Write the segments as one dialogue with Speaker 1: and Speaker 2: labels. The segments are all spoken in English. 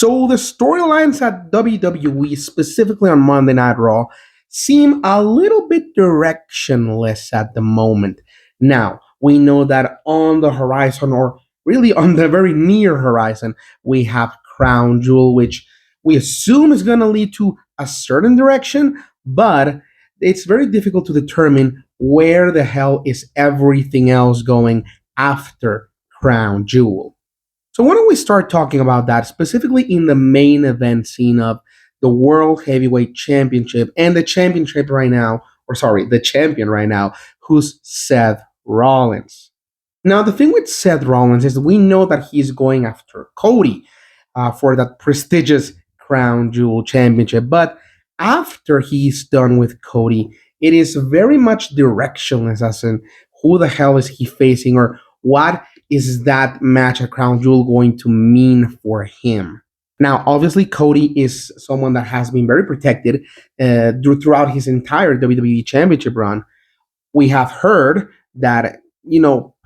Speaker 1: So the storylines at WWE, specifically on Monday Night Raw, seem a little bit directionless at the moment. Now, we know that on the horizon, or really on the very near horizon, we have Crown Jewel, which we assume is going to lead to a certain direction, but it's very difficult to determine where the hell is everything else going after Crown Jewel. So why don't we start talking about that, specifically in the main event scene of the World Heavyweight Championship and the championship right now, or sorry, the champion right now, who's Seth Rollins. Now, the thing with Seth Rollins is we know that he's going after Cody for that prestigious Crown Jewel Championship, but after he's done with Cody, it is very much directionless as in who the hell is he facing or what is that match at Crown Jewel going to mean for him? Now, obviously, Cody is someone that has been very protected throughout his entire WWE Championship run. We have heard that,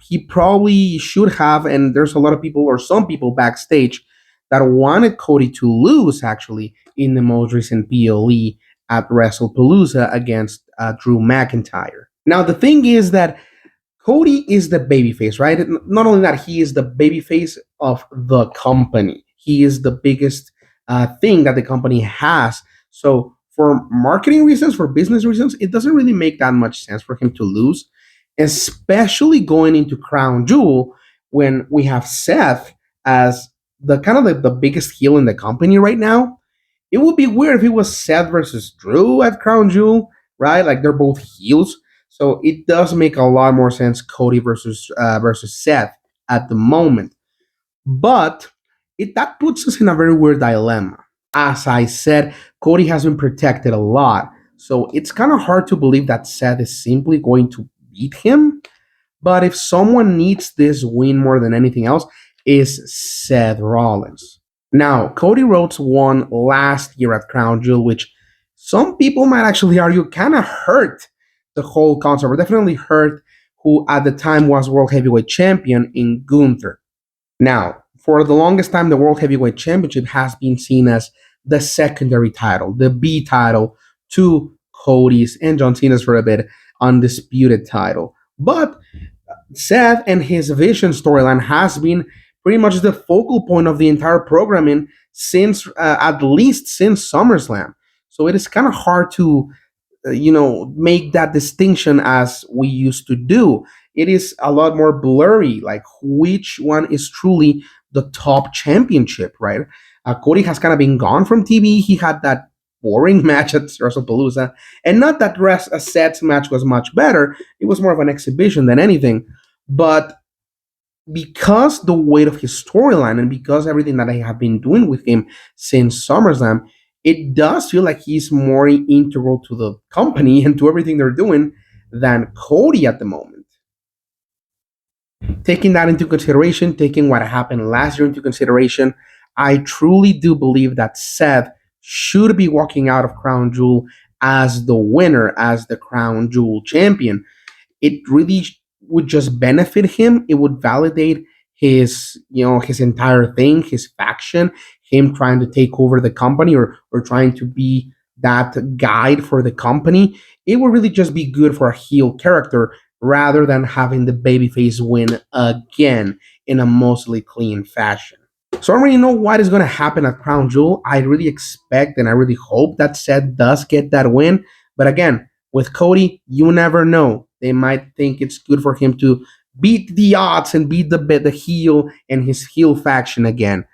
Speaker 1: he probably should have, and there's a lot of people or some people backstage that wanted Cody to lose actually in the most recent PLE at WrestlePalooza against Drew McIntyre. Now, the thing is that Cody is the babyface, right? Not only that, he is the babyface of the company. He is the biggest thing that the company has. So, for marketing reasons, for business reasons, it doesn't really make that much sense for him to lose, especially going into Crown Jewel when we have Seth as the kind of the biggest heel in the company right now. It would be weird if it was Seth versus Drew at Crown Jewel, right? Like they're both heels. So it does make a lot more sense Cody versus Seth at the moment. But that puts us in a very weird dilemma. As I said, Cody has been protected a lot. So it's kind of hard to believe that Seth is simply going to beat him. But if someone needs this win more than anything else, is Seth Rollins. Now, Cody Rhodes won last year at Crown Jewel, which some people might actually argue kind of hurt the whole concept, or definitely hurt who at the time was World Heavyweight Champion in Gunther. Now, for the longest time, the World Heavyweight Championship has been seen as the secondary title, the B title to Cody's and John Cena's for a bit undisputed title. But Seth and his Vision storyline has been pretty much the focal point of the entire programming since, at least since SummerSlam. So it is kind of hard to make that distinction as we used to do. It is a lot more blurry, like which one is truly the top championship, right? Cody has kind of been gone from TV. He had that boring match at WrestlePalooza, and not that Seth's match was much better. It was more of an exhibition than anything. But because the weight of his storyline and because everything that I have been doing with him since SummerSlam, it does feel like he's more integral to the company and to everything they're doing than Cody at the moment. Taking that into consideration, taking what happened last year into consideration, I truly do believe that Seth should be walking out of Crown Jewel as the winner, as the Crown Jewel champion. It really would just benefit him. It would validate his entire thing, his faction, him trying to take over the company or trying to be that guide for the company. It would really just be good for a heel character rather than having the babyface win again in a mostly clean fashion. So I don't really know what is going to happen at Crown Jewel. I really expect and I really hope that Seth does get that win. But again, with Cody, you never know. They might think it's good for him to beat the odds and beat the heel and his heel faction again.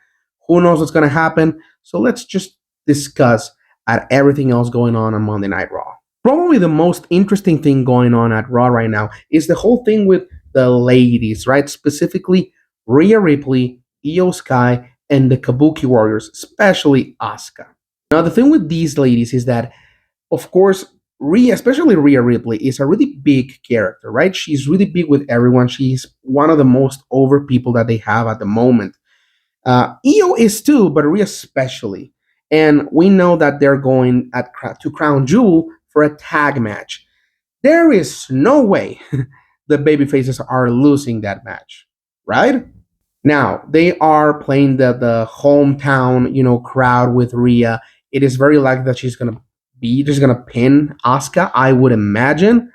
Speaker 1: Who knows what's going to happen? So let's just discuss at everything else going on Monday Night Raw. Probably the most interesting thing going on at Raw right now is the whole thing with the ladies, right? Specifically, Rhea Ripley, Io Sky, and the Kabuki Warriors, especially Asuka. Now, the thing with these ladies is that, of course, especially Rhea Ripley, is a really big character, right? She's really big with everyone. She's one of the most over people that they have at the moment. Io is too, but Rhea especially. And we know that they're going to Crown Jewel for a tag match. There is no way the babyfaces are losing that match, right? Now they are playing the hometown, crowd with Rhea. It is very likely that she's gonna be just gonna pin Asuka, I would imagine.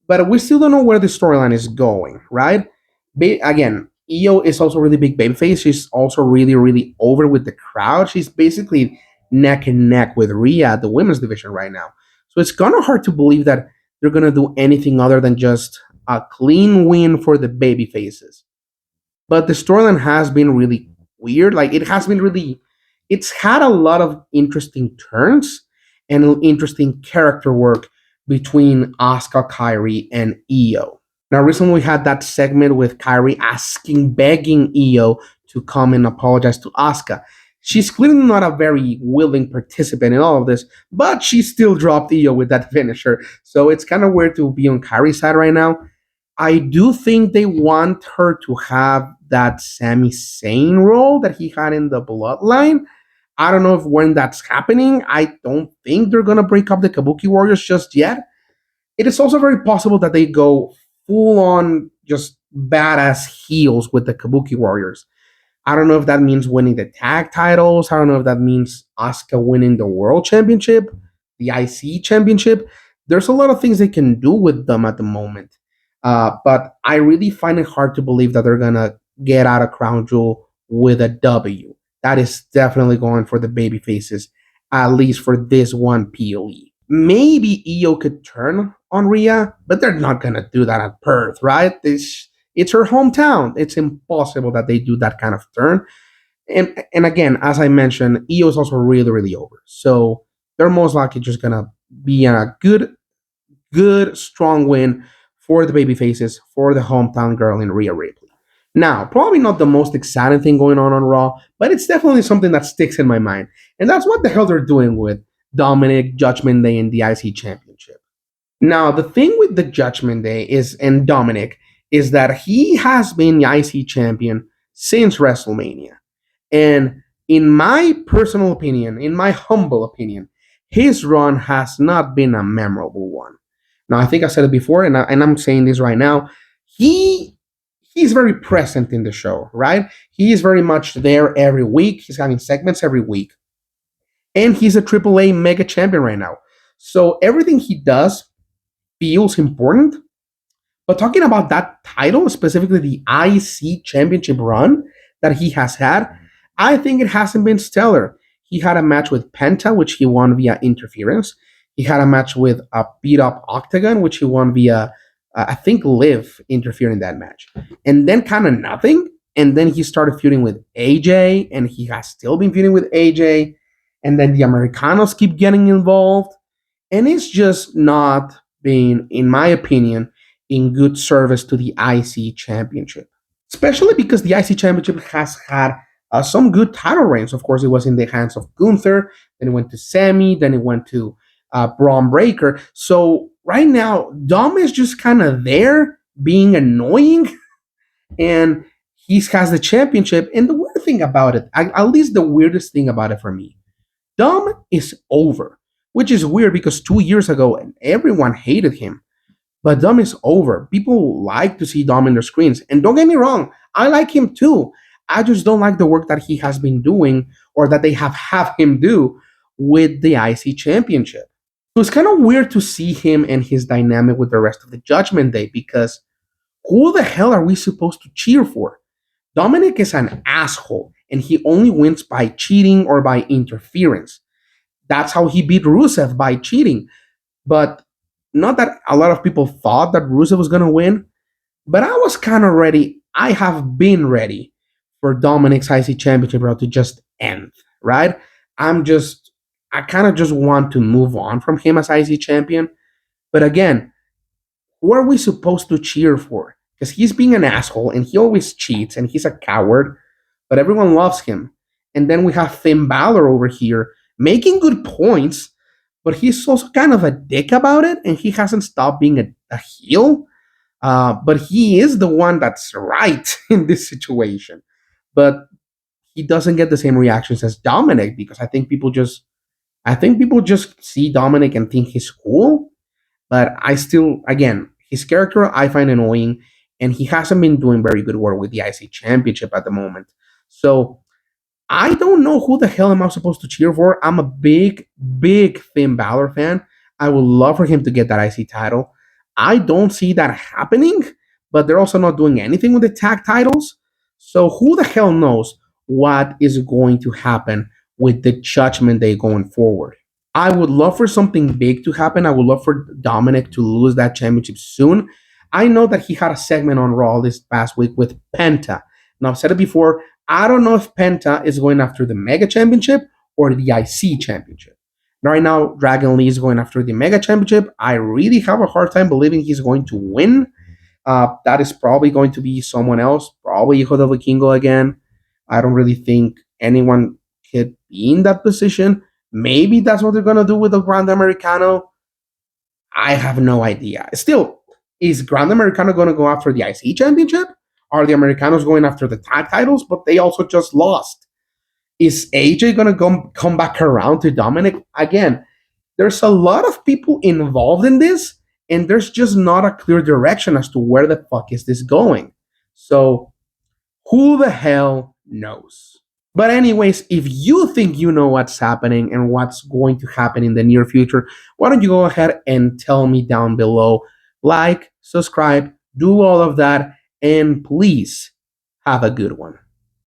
Speaker 1: But we still don't know where the storyline is going, right? Again, Io is also really big babyface. She's also really, really over with the crowd. She's basically neck and neck with Rhea at the women's division right now. So it's kind of hard to believe that they're gonna do anything other than just a clean win for the baby faces. But the storyline has been really weird. Like it has been really, it's had a lot of interesting turns and interesting character work between Asuka, Kyrie, and Io. Now, recently we had that segment with Kyrie begging Io to come and apologize to Asuka. She's clearly not a very willing participant in all of this, but she still dropped Io with that finisher. So it's kind of weird to be on Kyrie's side right now. I do think they want her to have that Sami Zayn role that he had in the Bloodline. I don't know if when that's happening. I don't think they're gonna break up the Kabuki Warriors just yet. It is also very possible that they go full on just badass heels with the Kabuki Warriors. I don't know if that means winning the tag titles. I don't know if that means Asuka winning the World Championship, the IC Championship. There's a lot of things they can do with them at the moment. But I really find it hard to believe that they're going to get out of Crown Jewel with a W. That is definitely going for the baby faces, at least for this one POE. Maybe Io could turn on Rhea, but they're not going to do that at Perth, right? It's her hometown. It's impossible that they do that kind of turn. And again, as I mentioned, Io is also really, really over. So they're most likely just gonna be a good, strong win for the baby faces, for the hometown girl in Rhea Ripley. Now, probably not the most exciting thing going on Raw, but it's definitely something that sticks in my mind. And that's what the hell they're doing with Dominic, Judgment Day, and the IC Championship. Now, the thing with the Judgment Day is, and Dominic, is that he has been the IC champion since WrestleMania. And in my personal opinion, in my humble opinion, his run has not been a memorable one. Now, I think I said it before, and I'm saying this right now. He he's very present in the show, right? He is very much there every week. He's having segments every week, and he's a AAA mega champion right now. So everything he does feels important. But talking about that title, specifically the IC championship run that he has had, I think it hasn't been stellar. He had a match with Penta, which he won via interference. He had a match with a beat up Octagon, which he won via, I think, Liv interfering in that match. And then kind of nothing. And then he started feuding with AJ, and he has still been feuding with AJ. And then the Americanos keep getting involved. And it's just not been, in my opinion, in good service to the IC Championship. Especially because the IC Championship has had some good title reigns. Of course, it was in the hands of Gunther, then it went to Sammy, then it went to Braun Breaker. So right now, Dom is just kind of there being annoying, and he has the championship. And the weird thing about it, at least the weirdest thing about it for me, Dom is over, which is weird because 2 years ago, everyone hated him. But Dom is over. People like to see Dom in their screens. And don't get me wrong, I like him too. I just don't like the work that he has been doing or that they have him do with the IC Championship. So it's kind of weird to see him and his dynamic with the rest of the Judgment Day because who the hell are we supposed to cheer for? Dominic is an asshole and he only wins by cheating or by interference. That's how he beat Rusev, by cheating. But not that a lot of people thought that Rusev was going to win, but I was kind of ready. I have been ready for Dominic's IC Championship route to just end, right? I kind of just want to move on from him as IC champion. But again, who are we supposed to cheer for? Because he's being an asshole and he always cheats and he's a coward, but everyone loves him. And then we have Finn Balor over here making good points, but he's also kind of a dick about it, and he hasn't stopped being a heel. But he is the one that's right in this situation. But he doesn't get the same reactions as Dominic because I think people just see Dominic and think he's cool. But I still, again, his character I find annoying, and he hasn't been doing very good work with the IC Championship at the moment. So I don't know who the hell am I supposed to cheer for. I'm a big Finn Balor fan. I would love for him to get that IC title. I don't see that happening, but they're also not doing anything with the tag titles. So who the hell knows what is going to happen with the Judgment Day going forward? I would love for something big to happen. I would love for Dominic to lose that championship soon. I know that he had a segment on Raw this past week with Penta. Now, I've said it before, I don't know if Penta is going after the Mega Championship or the IC Championship. Right now, Dragon Lee is going after the Mega Championship. I really have a hard time believing he's going to win. That is probably going to be someone else, probably Hijo del Vikingo again. I don't really think anyone could be in that position. Maybe that's what they're going to do with the Grand Americano. I have no idea. Still, is Grand Americano going to go after the IC Championship? Are the Americanos going after the tag titles? But they also just lost. Is AJ going to come back around to Dominic? Again, there's a lot of people involved in this, and there's just not a clear direction as to where the fuck is this going. So, who the hell knows? But anyways, if you think you know what's happening and what's going to happen in the near future, why don't you go ahead and tell me down below? Like, subscribe, do all of that, and please have a good one.